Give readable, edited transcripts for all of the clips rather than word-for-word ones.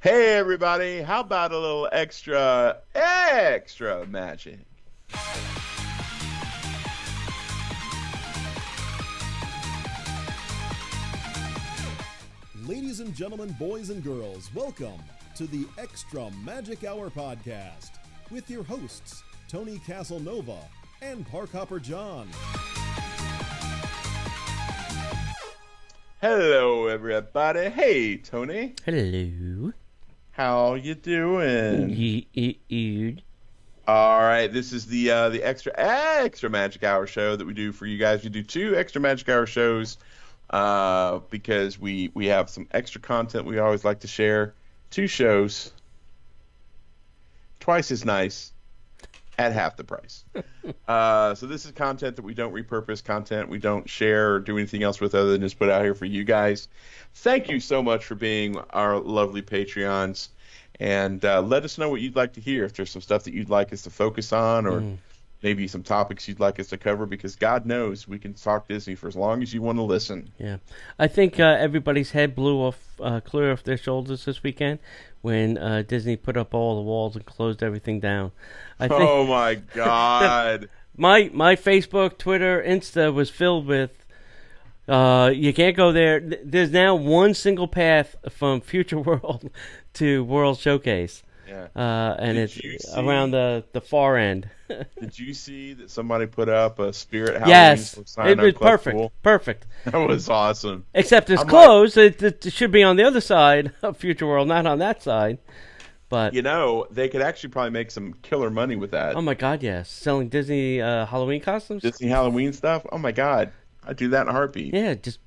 Hey everybody, how about a little extra magic? Ladies and gentlemen, boys and girls, welcome to the Extra Magic Hour podcast with your hosts, Tony Casanova and Park Hopper John. Hello everybody. Hey Tony, Hello. how you doing? Good. All right, this is the extra magic hour show that we do for you guys. We do two extra magic hour shows because we have some extra content we always like to share. Two shows, twice as nice, at half the price. So this is content that we don't repurpose, content we don't share or do anything else with other than just put out here for you guys. Thank you so much for being our lovely Patreons. And let us know what you'd like to hear. If there's some stuff that you'd like us to focus on or maybe some topics you'd like us to cover, because God knows we can talk Disney for as long as you want to listen. Yeah. I think everybody's head blew off, clear off their shoulders this weekend when Disney put up all the walls and closed everything down. I think Oh, my God. my Facebook, Twitter, Insta was filled with you can't go there. There's now one single path from Future World to World Showcase. Yeah. And Did it's you see- around the far end. Did you see that somebody put up a Spirit Halloween Yes, sign it on was Club perfect. Pool? Perfect. That was awesome. Except it's I'm closed. It should be on the other side of Future World, not on that side. But You know, they could actually probably make some killer money with that. oh my God, yes, selling Disney Halloween costumes. Disney Halloween stuff. Oh, my God. I'd do that in a heartbeat. Yeah, just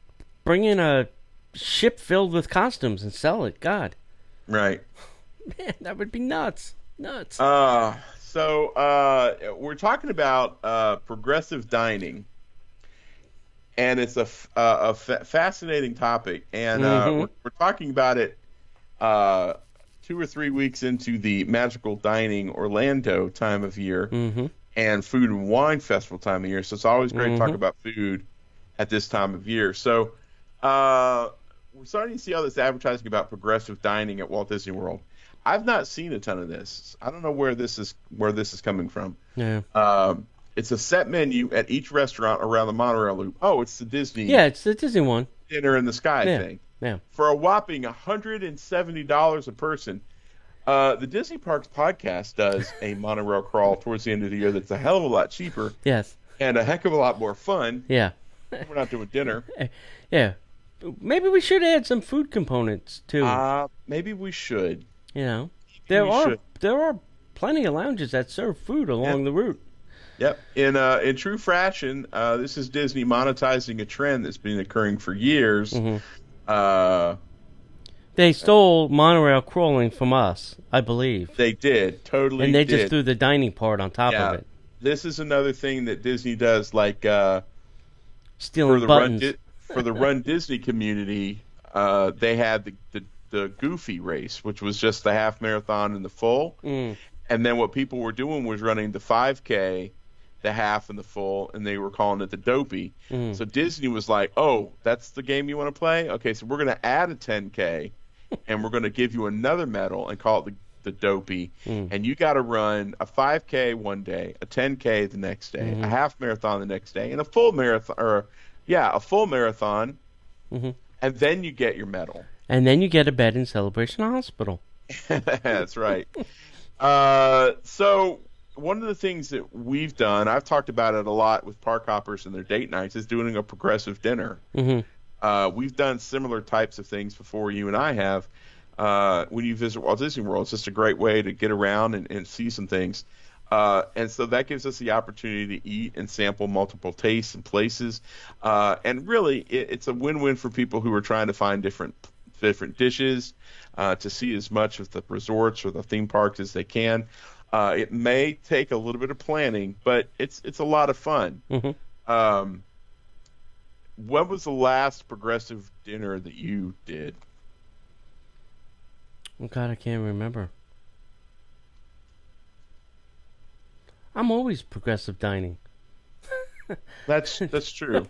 bring in a ship filled with costumes and sell it. God, Right. man, that would be nuts. Nuts. So we're talking about progressive dining, and it's a fascinating topic, and we're talking about it 2 or 3 weeks into the Magical Dining Orlando time of year and Food and Wine Festival time of year. So it's always great to talk about food at this time of year. So we're starting to see all this advertising about progressive dining at Walt Disney World. I've not seen a ton of this. I don't know where this is coming from. Yeah. It's a set menu at each restaurant around the monorail loop. Oh, it's the Disney Yeah, it's the Disney one. Dinner in the Sky Yeah. thing. Yeah. For a whopping $170 a person. The Disney Parks podcast does a monorail crawl towards the end of the year that's a hell of a lot cheaper Yes. and a heck of a lot more fun. Yeah. We're not doing dinner. Yeah. Maybe we should add some food components too. Maybe we should. You know, we should. there are plenty of lounges that serve food along the route. Yep. In true fashion, this is Disney monetizing a trend that's been occurring for years. They stole monorail crawling from us, I believe, They did. Totally and they did. just threw the dining part on top Yeah. of it, This is another thing that Disney does, like for stealing the buttons. for the Run Disney community, they had the Goofy race, which was just the half marathon and the full. And then what people were doing was running the 5K, the half and the full, and they were calling it the Dopey. So Disney was like, oh, that's the game you want to play? Okay, so we're going to add a 10K, and we're going to give you another medal and call it the Dopey. And you got to run a 5K one day, a 10K the next day, a half marathon the next day, and a full marathon, and then you get your medal. And then you get a bed in Celebration Hospital. That's right. So one of the things that we've done, I've talked about it a lot with park hoppers and their date nights, is doing a progressive dinner. We've done similar types of things before, you and I have. When you visit Walt Disney World, it's just a great way to get around and see some things. And so that gives us the opportunity to eat and sample multiple tastes and places. And really, it's a win-win for people who are trying to find different dishes, to see as much of the resorts or the theme parks as they can. It may take a little bit of planning, but it's a lot of fun. When was the last progressive dinner that you did? Oh God, I can't remember. I'm always progressive dining. That's true.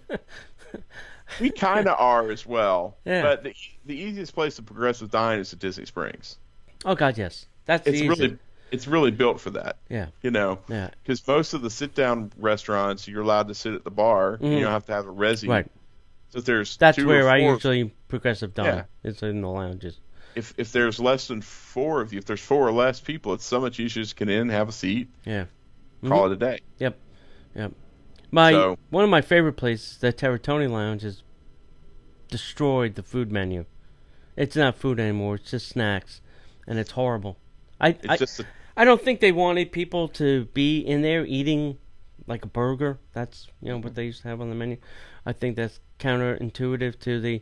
We kind of are as well. Yeah. But the easiest place to progressive dine is at Disney Springs. Oh God, yes, that's easy. It's really built for that. Yeah. Yeah. Because most of the sit-down restaurants, you're allowed to sit at the bar. Mm-hmm. You don't have to have a resi. Right. So there's that's 2 where or 4 I usually progressive dine. Yeah. It's in the lounges. If there's less than 4 of you, if there's 4 or less people, it's so much easier to get in, have a seat. Yeah. Call it a day. Yep. One of my favorite places, the Terratoni Lounge, has destroyed the food menu. It's not food anymore. It's just snacks, and it's horrible. I don't think they wanted people to be in there eating like a burger. That's what they used to have on the menu. I think that's counterintuitive to the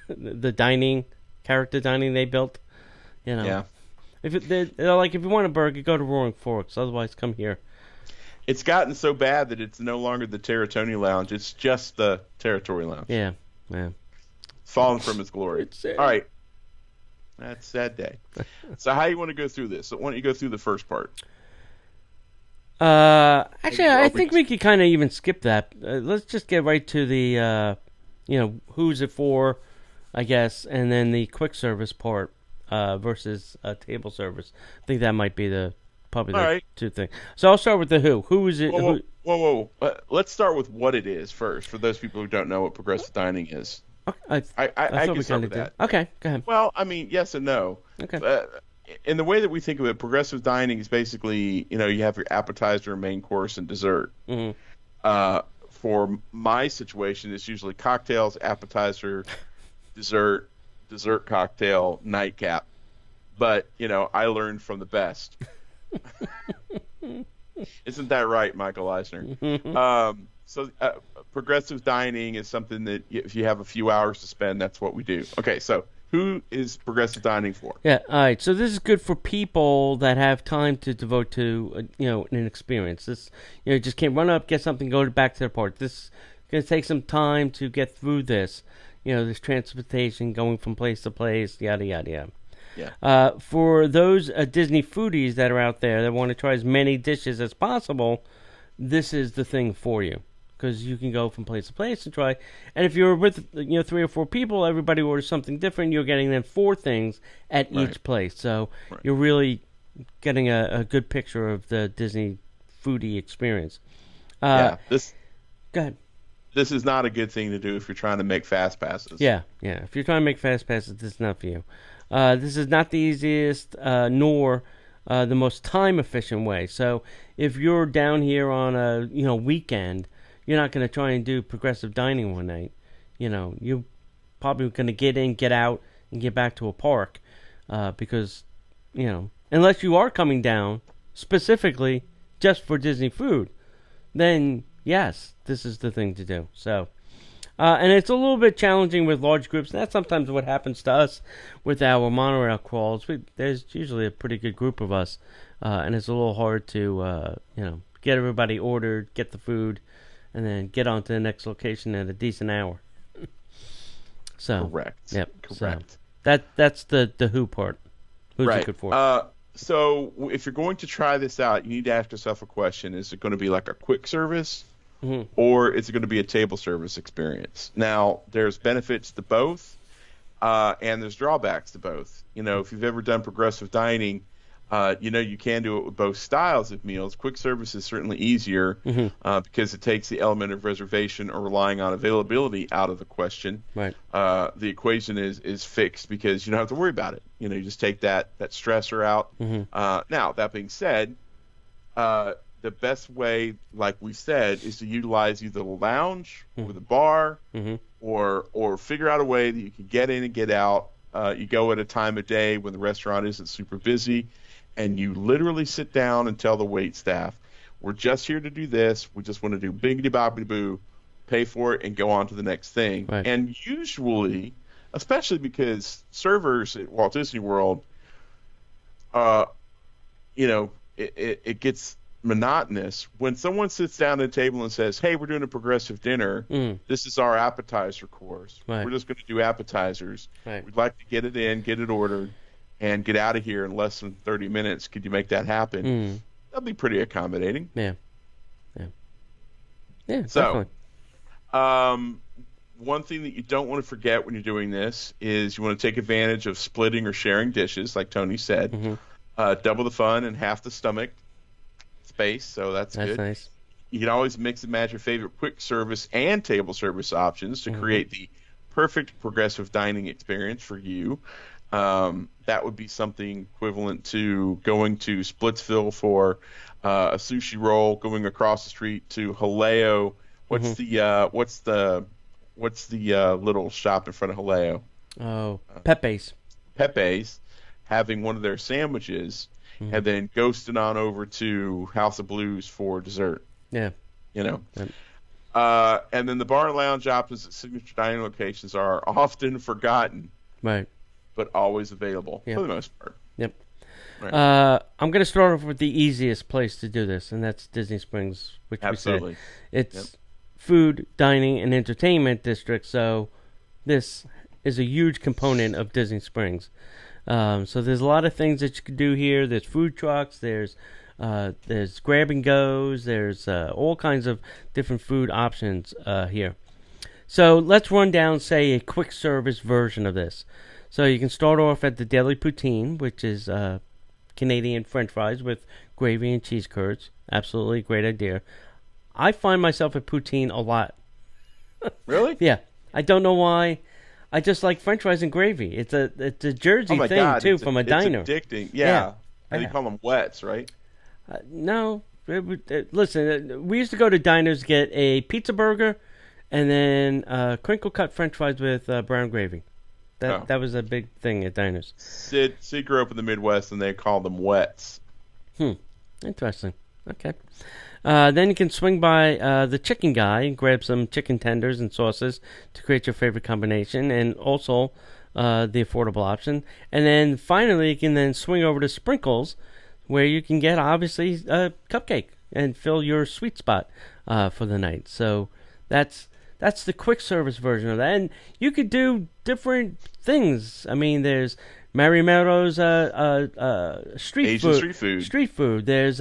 the character dining they built. Yeah. They're like, if you want a burger, go to Roaring Forks. Otherwise, come here. It's gotten so bad that it's no longer the Terratoni Lounge. It's just the Territory Lounge. Yeah. Fallen from its glory. It's sad. All right. That's a sad day. So how you want to go through this? So why don't you go through the first part? Actually, I think we could kind of even skip that. Let's just get right to the, who's it for, I guess, and then the quick service part versus table service. I think that might be probably the 2 things. So I'll start with the who. Who is it? Whoa. Let's start with what it is first, for those people who don't know what progressive dining is. I can start with that. Okay, go ahead. Well, I mean, yes and no. Okay. In the way that we think of it, progressive dining is basically, you have your appetizer, main course, and dessert. Mm-hmm. For my situation, it's usually cocktails, appetizer, dessert, cocktail, nightcap. But, I learned from the best. Isn't that right, Michael Eisner? Mm-hmm. So progressive dining is something that if you have a few hours to spend, that's what we do. Okay, so who is progressive dining for? Yeah, all right. So this is good for people that have time to devote to, an experience. This, just can't run up, get something, go back to their party. This is going to take some time to get through this. This transportation, going from place to place, yada, yada, yada. Yeah. For those Disney foodies that are out there that want to try as many dishes as possible, this is the thing for you. Because you can go from place to place and try. And if you're with 3 or 4 people, everybody orders something different. You're getting then 4 things at each place. So you're really getting a good picture of the Disney foodie experience. Go ahead. This is not a good thing to do if you're trying to make fast passes. Yeah. If you're trying to make fast passes, this is not for you. This is not the easiest nor the most time efficient way. So if you're down here on a weekend, you're not going to try and do progressive dining one night. You're probably going to get in, get out, and get back to a park because, unless you are coming down specifically just for Disney food, then yes, this is the thing to do. So, and it's a little bit challenging with large groups. And that's sometimes what happens to us with our monorail crawls. There's usually a pretty good group of us, and it's a little hard to, get everybody ordered, get the food, and then get on to the next location at a decent hour. So correct. Yep. Correct. So that's the who part. Who's it good for? So if you're going to try this out, you need to ask yourself a question: is it going to be like a quick service, or is it going to be a table service experience? Now, there's benefits to both, and there's drawbacks to both. If you've ever done progressive dining, you can do it with both styles of meals. Quick service is certainly easier because it takes the element of reservation or relying on availability out of the question. Right. The equation is fixed because you don't have to worry about it. You just take that stressor out. Now, that being said, the best way, like we said, is to utilize either the lounge or the bar or figure out a way that you can get in and get out. You go at a time of day when the restaurant isn't super busy, and you literally sit down and tell the wait staff, we're just here to do this. We just want to do biggity-bobbity-boo, pay for it, and go on to the next thing. Right. And usually, especially because servers at Walt Disney World, it gets monotonous. When someone sits down at a table and says, hey, we're doing a progressive dinner, this is our appetizer course. Right. We're just going to do appetizers. Right. We'd like to get it in, get it ordered, and get out of here in less than 30 minutes. Could you make that happen? That'd be pretty accommodating. Yeah. So, one thing that you don't want to forget when you're doing this is you want to take advantage of splitting or sharing dishes, like Tony said. Double the fun and half the stomach space, so that's good. Nice. You can always mix and match your favorite quick service and table service options to create the perfect progressive dining experience for you. That would be something equivalent to going to Splitsville for a sushi roll, going across the street to Haleo. What's the little shop in front of Haleo? Oh, Pepe's. Pepe's, having one of their sandwiches, and then ghosting on over to House of Blues for dessert. Yeah. You know. Yep. And then the bar and lounge options at signature dining locations are often forgotten. Right. But always available Yep. for the most part. Yep. Right. I'm going to start off with the easiest place to do this, and that's Disney Springs, which Absolutely. we said. It's food, dining, and entertainment district, so this is a huge component of Disney Springs. So there's a lot of things that you can do here. There's food trucks, there's grab and goes, there's all kinds of different food options here. So let's run down, say, a quick service version of this. So you can start off at the Deli Poutine, which is Canadian French fries with gravy and cheese curds. Absolutely great idea. I find myself at Poutine a lot. Really? Yeah. I don't know why. I just like French fries and gravy. It's a Jersey thing, God, too, from a diner. It's addicting. Yeah. And Yeah. you call them wets, right? No. Listen, we used to go to diners, get a pizza burger, and then crinkle cut French fries with brown gravy. That was a big thing at diners. Sid grew up in the Midwest, and they call them wets. Interesting. Okay. Then you can swing by the chicken guy and grab some chicken tenders and sauces to create your favorite combination, and also the affordable option. And then finally, you can then swing over to Sprinkles, where you can get, obviously, a cupcake and fill your sweet spot for the night. So that's the quick service version of that. And you could do different things. I mean, there's Marimoto's street food. Street food. There's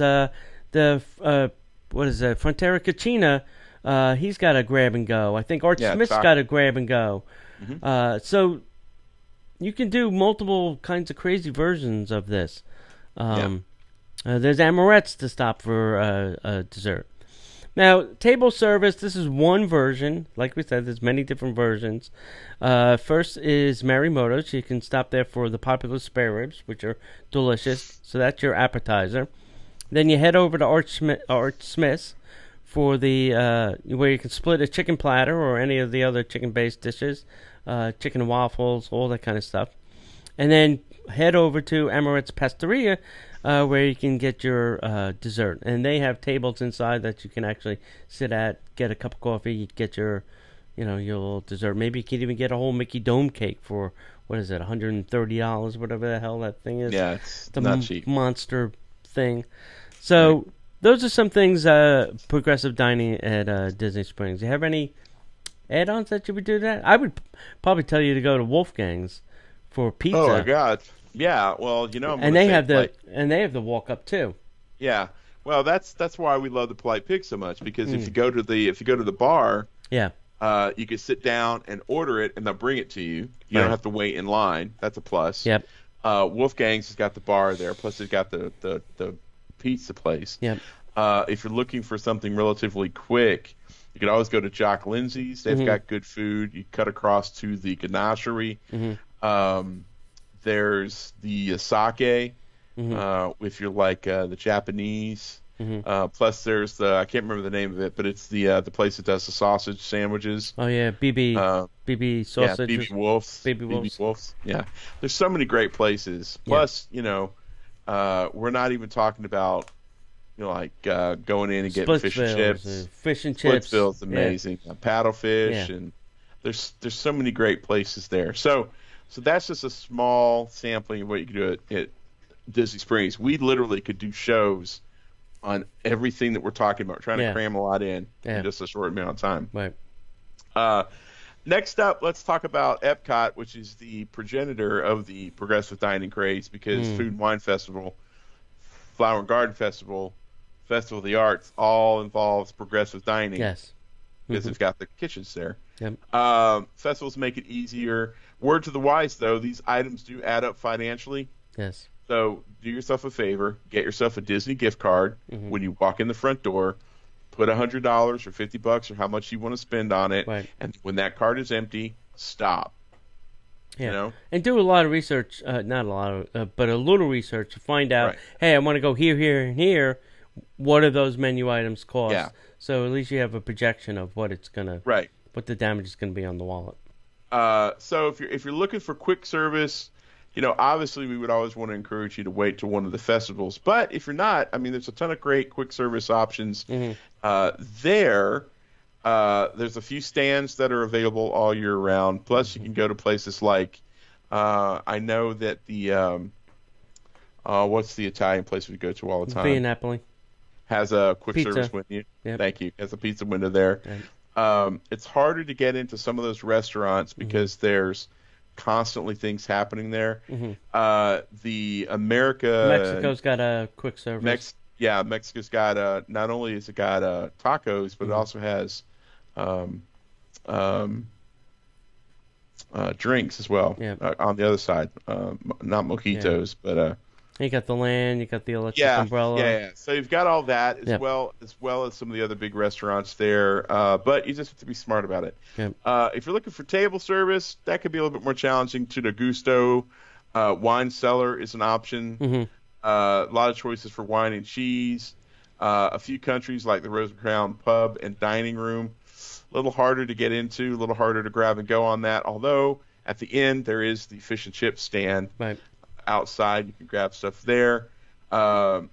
what is that? Frontera Cucina. He's got a grab and go. I think Art Smith's got a grab and go. So you can do multiple kinds of crazy versions of this. There's Amorette's to stop for dessert. Now, table service, this is one version. Like we said, there's many different versions. First is Marimoto's. You can stop there for the popular spare ribs, which are delicious. So that's your appetizer. Then you head over to Art Smith's for the where you can split a chicken platter or any of the other chicken-based dishes, chicken and waffles, all that kind of stuff. And then head over to Amorette's Pastaria, where you can get your dessert. And they have tables inside that you can actually sit at, get a cup of coffee, get your little dessert. Maybe you can even get a whole Mickey Dome cake for, what is it, $130, whatever the hell that thing is. Yeah, it's not cheap. Monster thing. So those are some things, progressive dining at Disney Springs. Do you have any add-ons that you would do that? I would probably tell you to go to Wolfgang's for pizza. Oh my God. Yeah, well, and they have the walk up too. Yeah, well, that's why we love the Polite Pig so much, because if you go to the bar, you can sit down and order it, and they'll bring it to you. You don't have to wait in line. That's a plus. Yep. Wolfgang's has got the bar there, plus it's got the pizza place. Yep. If you're looking for something relatively quick, you can always go to Jock Lindsay's. They've got good food. You cut across to the Ganachery. There's the sake, if you're like the Japanese. Plus, there's I can't remember the name of it, but it's the place that does the sausage sandwiches. Oh yeah, BB sausage. Yeah, BB Wolf's. Yeah, there's so many great places. Plus, we're not even talking about going in and getting fish and chips. Fish and chips. Splitsville's amazing. Paddlefish, and there's so many great places there. So that's just a small sampling of what you can do at Disney Springs. We literally could do shows on everything that we're talking about. We're trying to cram a lot in just a short amount of time. Right. Next up, let's talk about Epcot, which is the progenitor of the progressive dining craze, because Food and Wine Festival, Flower and Garden Festival, Festival of the Arts, all involves progressive dining. Yes. Because they've got the kitchens there. Yep. Festivals make it easier. Word to the wise, though, these items do add up financially. Yes. So do yourself a favor, get yourself a Disney gift card when you walk in the front door. Put $100 or $50 or how much you want to spend on it, Right. and when that card is empty, stop. Yeah. You know? And do a lot of research, not a lot of, but a little research to find out, Right. hey, I want to go here, here, and here. What do those menu items cost? Yeah. So at least you have a projection of what it's going to, Right. what the damage is going to be on the wallet. So if you're looking for quick service, obviously we would always want to encourage you to wait till one of the festivals. But if you're not, I mean, there's a ton of great quick service options there. There's a few stands that are available all year round. Plus, you can go to places like I know that the what's the Italian place we go to all the time? Via Napoli. Has a quick Pizza. service window. Yep. Thank you. Has a pizza window there. Right. It's harder to get into some of those restaurants because there's constantly things happening there. The Mexico's got a quick service. Mexico's got not only has it got tacos, but it also has drinks as well. On the other side, not mojitos, but you got the land, you got the electric umbrella. Yeah. So you've got all that as well as some of the other big restaurants there. But you just have to be smart about it. If you're looking for table service, that could be a little bit more challenging. To the Gusto, wine cellar is an option. A lot of choices for wine and cheese. A few countries like the Rose and Crown Pub and Dining Room, a little harder to get into, a little harder to grab and go on that. Although at the end there is the fish and chip stand. Right. Outside, you can grab stuff there. An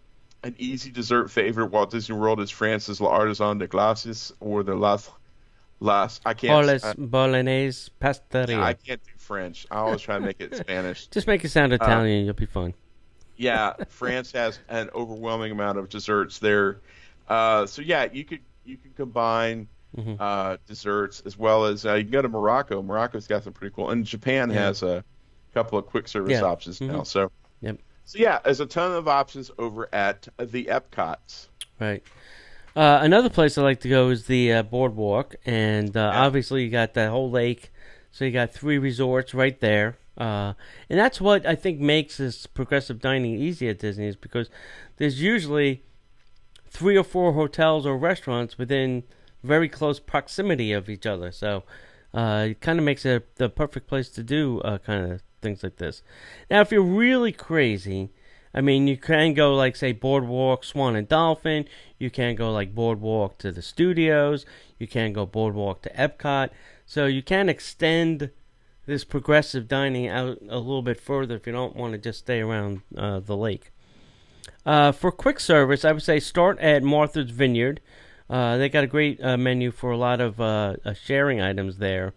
easy dessert favorite Walt Disney World is France's L'Artisan de Glaces or the Las. I can't. Bolognese Pasteria. I can't do French. I always try to make it Spanish. Just make it sound Italian, you'll be fine. Yeah, France has an overwhelming amount of desserts there. So yeah, you could combine desserts as well as you can go to Morocco. Morocco's got some pretty cool, and Japan has a couple of quick service options now. So yeah, there's a ton of options over at the Epcots. Right. Another place I like to go is the Boardwalk, and obviously you got that whole lake, so you got 3 resorts right there. And that's what I think makes this progressive dining easy at Disney, is because there's usually 3 or 4 hotels or restaurants within very close proximity of each other. So it kind of makes it the perfect place to do kind of things like this. Now, if you're really crazy, I mean, you can go like, say, Boardwalk, Swan and Dolphin. You can go like Boardwalk to the studios. You can go Boardwalk to Epcot. So you can extend this progressive dining out a little bit further if you don't want to just stay around the lake. For quick service, I would say start at Martha's Vineyard. They got a great menu for a lot of sharing items there.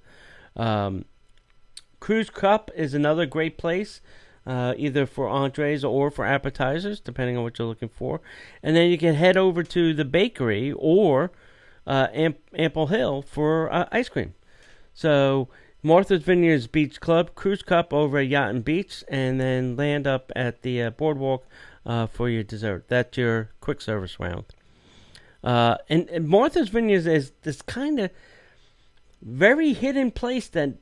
Cruise Cup is another great place, either for entrees or for appetizers, depending on what you're looking for. And then you can head over to the bakery or Ample Hill for ice cream. So Martha's Vineyard's Beach Club, Cruise Cup over at Yacht and Beach, and then land up at the Boardwalk for your dessert. That's your quick service round. And Martha's Vineyard is this kind of very hidden place that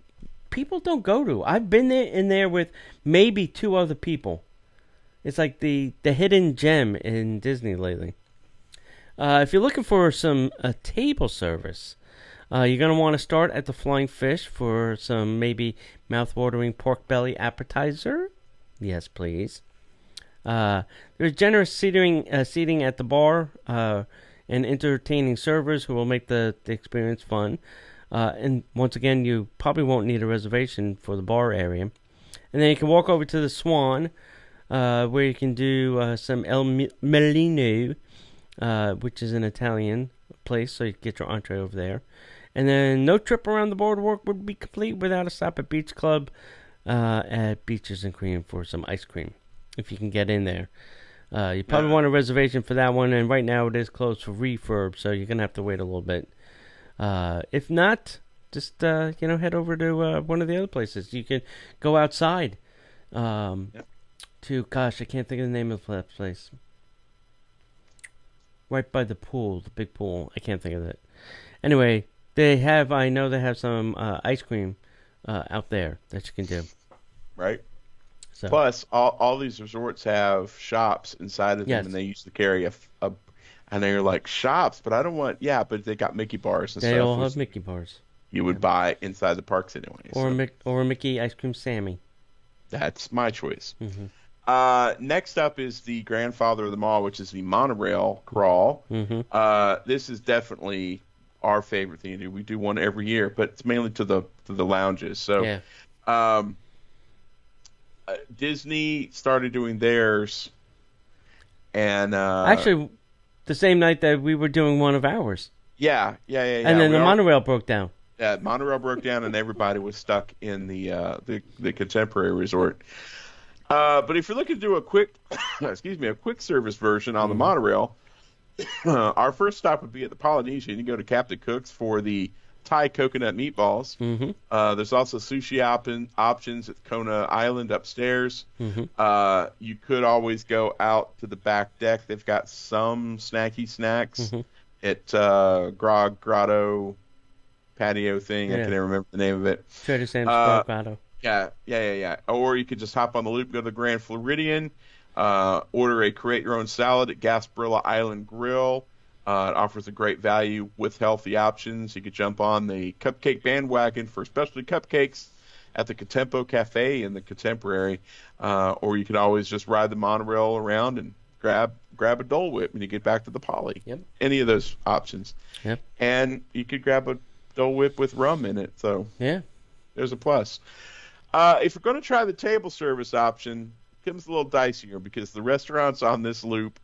people don't go to. I've been in there with maybe 2 other people. It's like the hidden gem in Disney lately. If you're looking for some table service, you're going to want to start at the Flying Fish for some maybe mouth-watering pork belly appetizer. Yes, please. There's generous seating at the bar and entertaining servers who will make the experience fun. And once again, you probably won't need a reservation for the bar area. And then you can walk over to the Swan, where you can do some El Melino, which is an Italian place, so you can get your entree over there. And then no trip around the Boardwalk would be complete without a stop at Beach Club at Beaches and Cream for some ice cream, if you can get in there. You probably want a reservation for that one, and right now it is closed for refurb, so you're going to have to wait a little bit. If not, just head over to one of the other places. You can go outside to, gosh, I can't think of the name of that place. Right by the pool, the big pool. I can't think of it. Anyway, They have. I know they have some ice cream out there that you can do. Right. So. Plus, all these resorts have shops inside of them, Yes. and they used to carry a and they're like shops, but I don't want. Yeah, but they got Mickey bars and They stuff. all which have Mickey bars. you would buy inside the parks anyway. Or a Mickey ice cream Sammy. That's my choice. Mm-hmm. Next up is the grandfather of them all, which is the Monorail Crawl. Mm-hmm. This is definitely our favorite thing to do. We do one every year, but it's mainly to the lounges. So, Yeah. Disney started doing theirs, and Actually, the same night that we were doing one of ours. yeah. And then the monorail broke down. Yeah, monorail broke down, and everybody was stuck in the contemporary resort. But if you're looking to do a quick, a quick service version on the monorail, our first stop would be at the Polynesian. You go to Captain Cook's for the Thai coconut meatballs. Mm-hmm. There's also sushi options at Kona Island upstairs. Mm-hmm. You could always go out to the back deck. They've got some snacky snacks at Grog Grotto patio thing. I can't even remember the name of it. Trader Sam's Grog Grotto. Yeah. Or you could just hop on the loop, go to the Grand Floridian, order a create your own salad at Gasparilla Island Grill. It offers a great value with healthy options. You could jump on the cupcake bandwagon for specialty cupcakes at the Contempo Cafe in the Contemporary, or you could always just ride the monorail around and grab a Dole Whip when you get back to the Poly. Yep. Any of those options. Yep. And you could grab a Dole Whip with rum in it. So yeah, there's a plus. If you're going to try the table service option, it comes a little dicier because the restaurants on this loop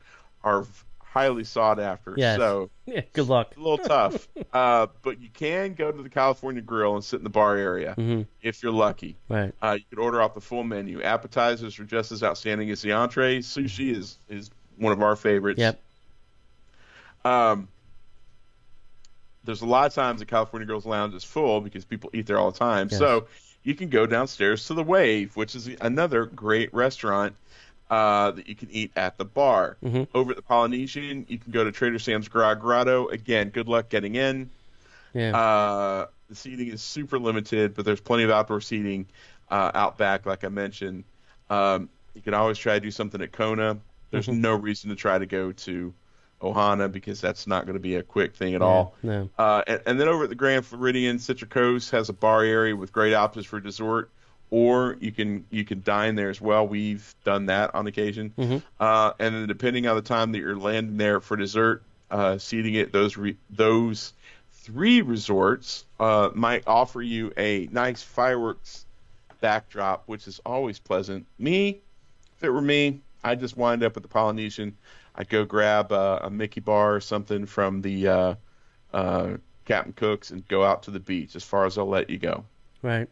are highly sought after. Yes. So yeah, good luck. a little tough. But you can go to the California Grill and sit in the bar area if you're lucky. Right. You could order off the full menu. Appetizers are just as outstanding as the entree. Sushi is one of our favorites. Yep. There's a lot of times the California Girls Lounge is full because people eat there all the time. Yes. So you can go downstairs to the Wave, which is another great restaurant that you can eat at the bar. Over at the Polynesian, you can go to Trader Sam's Grog Grotto. Again, good luck getting in. Yeah. The seating is super limited, but there's plenty of outdoor seating out back, like I mentioned. You can always try to do something at Kona. There's no reason to try to go to Ohana because that's not going to be a quick thing at all. No. And then over at the Grand Floridian, Citric Coast has a bar area with great options for dessert, or you can dine there as well. We've done that on occasion. And then depending on the time that you're landing there for dessert, seating at those three resorts might offer you a nice fireworks backdrop, which is always pleasant. If it were me, I'd just wind up at the Polynesian. I'd go grab a Mickey bar or something from the Captain Cook's and go out to the beach as far as they'll let you go. Right.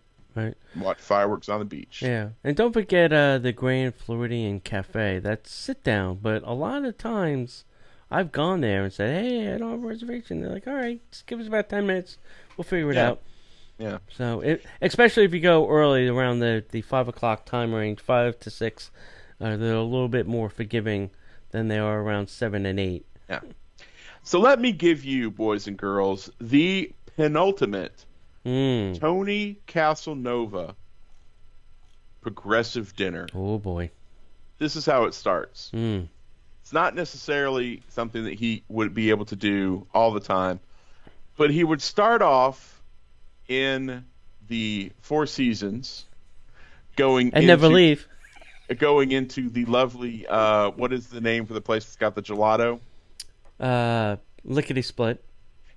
Watch fireworks on the beach. Yeah. And don't forget the Grand Floridian Cafe. That's sit down, but a lot of times I've gone there and said, hey, I don't have a reservation. They're like, all right, just give us about 10 minutes. We'll figure it out. Yeah. So, especially if you go early around the 5 o'clock time range, 5 to 6, they're a little bit more forgiving than they are around 7 and 8. Yeah. So let me give you, boys and girls, the penultimate Tony Casanova progressive dinner. Oh, boy. This is how it starts. It's not necessarily something that he would be able to do all the time, but he would start off in the Four Seasons, going leave. Going into the lovely, what is the name for the place that's got the gelato? Lickety Split.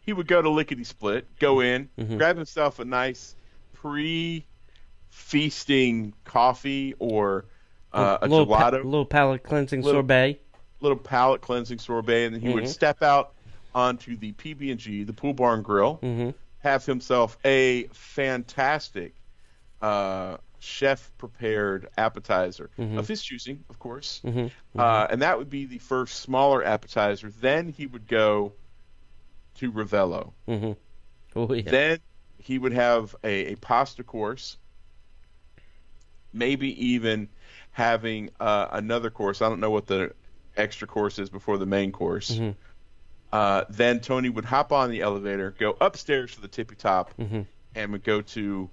He would go to Lickety Split, go in, grab himself a nice pre-feasting coffee or a gelato. Little palate cleansing sorbet. Little palate cleansing sorbet, and then he would step out onto the PB&G, the Pool Barn Grill, have himself a fantastic chef-prepared appetizer of his choosing, of course. And that would be the first smaller appetizer. Then he would go to Ravello. Oh, yeah. Then he would have a pasta course, maybe even having another course. I don't know what the extra course is before the main course. Then Tony would hop on the elevator, go upstairs to the tippy top, and would go to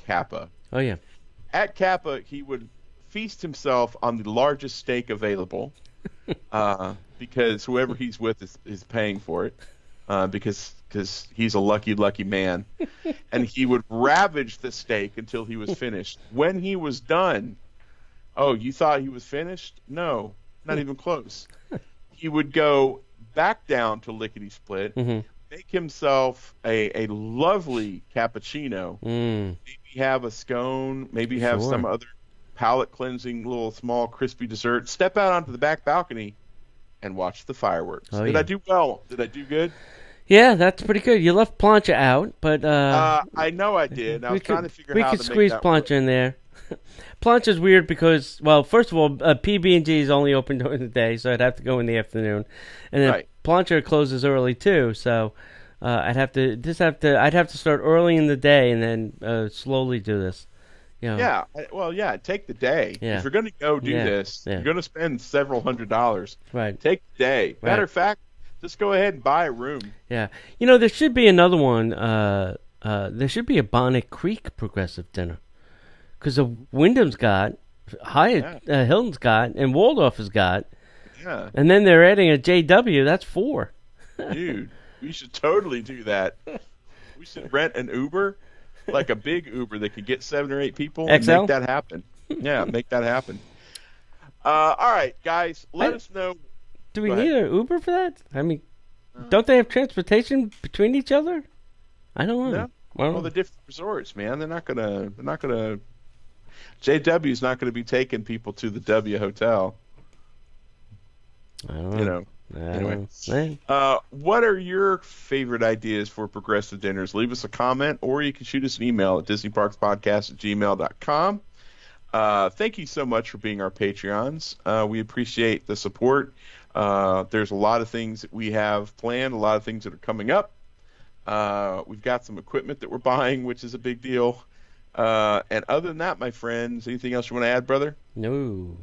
Kappa. Oh, yeah. At Kappa, he would feast himself on the largest steak available, because whoever he's with is paying for it, because he's a lucky man. And he would ravage the steak until he was finished. When he was done, oh, you thought he was finished? No, not even close. He would go back down to Lickety Split, make himself a lovely cappuccino, maybe have a scone, maybe have some other palate cleansing little small crispy dessert, step out onto the back balcony and watch the fireworks. Did I do well? Did I do good? Yeah, that's pretty good. You left Plancha out, but I know I did. I was trying to figure out how to make that squeeze Plancha in there. Plancha's weird because, well, first of all, PB&G is only open during the day, so I'd have to go in the afternoon, and then Plancha closes early too, so I'd have to start early in the day and then slowly do this. You know. Yeah, take the day. Yeah. If you're going to go do this, you're going to spend several $100s. Right. Take the day. Matter of fact, just go ahead and buy a room. Yeah. You know, there should be another one. There should be a Bonnet Creek progressive dinner. Because Wyndham's got, Hyatt, Hilton's got, and Waldorf has got. Yeah. And then they're adding a JW. That's 4. Dude, we should totally do that. We should rent an Uber, like a big Uber that could get 7 or 8 people, and make that happen. Yeah, make that happen. All right, guys, let us know. Do we need an Uber for that? I mean, don't they have transportation between each other? I don't know. No. Well, the different resorts, man, they're not gonna. JW's not gonna be taking people to the W Hotel. I don't know. Anyway, what are your favorite ideas for progressive dinners? Leave us a comment, or you can shoot us an email at disneyparkspodcast@gmail.com. Thank you so much for being our Patreons. We appreciate the support. There's a lot of things that we have planned, a lot of things that are coming up. We've got some equipment that we're buying, which is a big deal. And other than that, my friends, anything else you want to add, brother? No.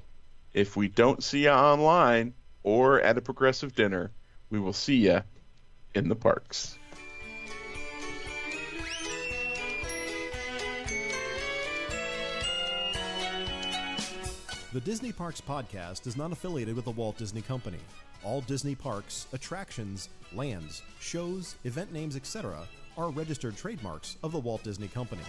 If we don't see you online or at a progressive dinner, we will see you in the parks. The Disney Parks Podcast is not affiliated with the Walt Disney Company. All Disney parks, attractions, lands, shows, event names, etc. are registered trademarks of the Walt Disney Company.